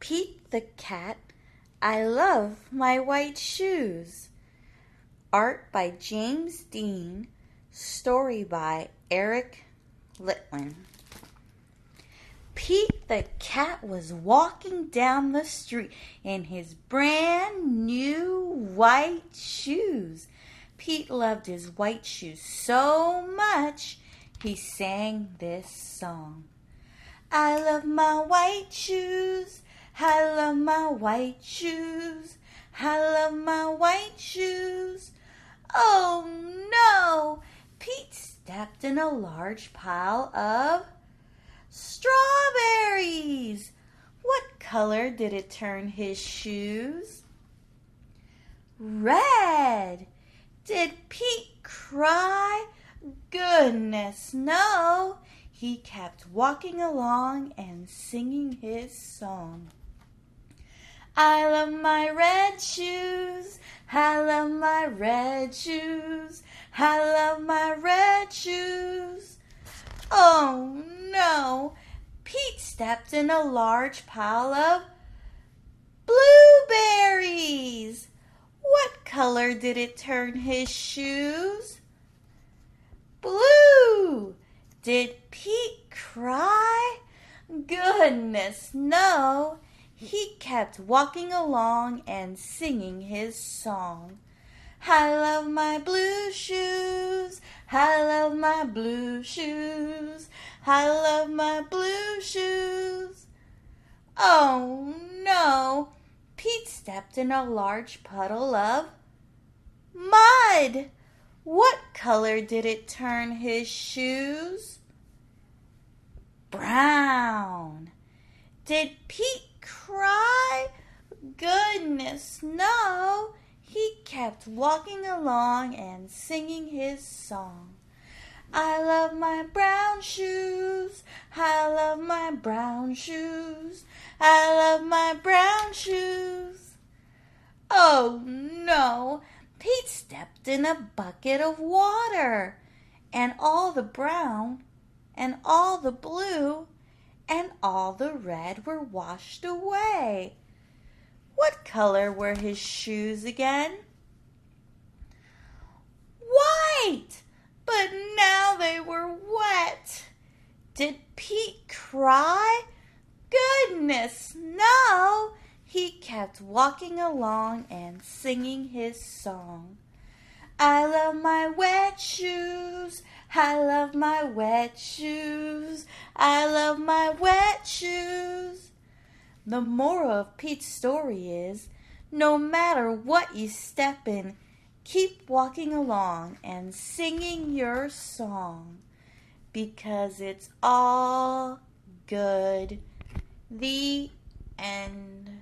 Pete the Cat, I Love My White Shoes. Art by James Dean. Story by Eric Litwin. Pete the Cat was walking down the street in his brand new white shoes. Pete loved his white shoes so much, he sang this song. I love my white shoes, I love my white shoes, I love my white shoes. Oh no! Pete stepped in a large pile of strawberries. What color did it turn his shoes? Red. Did Pete cry? Goodness, no. He kept walking along and singing his song. I love my red shoes, I love my red shoes, I love my red shoes. Oh no! Pete stepped in a large pile of blueberries. What color did it turn his shoes? Blue. Did Pete cry? Goodness, no. He kept walking along and singing his song. I love my blue shoes, I love my blue shoes, I love my blue shoes. Oh no! Pete stepped in a large puddle of mud. What color did it turn his shoes? Brown. Did Pete cry? Goodness, no. He kept walking along and singing his song. I love my brown shoes, I love my brown shoes, I love my brown shoes. Oh no! Pete stepped in a bucket of water, and all the brown, and all the blue, and all the red were washed away. What color were his shoes again? White! But now they were wet. Did Pete cry? Goodness, no! He kept walking along and singing his song. I love my wet shoes, I love my wet shoes, I love my wet shoes. The moral of Pete's story is, no matter what you step in, keep walking along and singing your song, because it's all good. The end.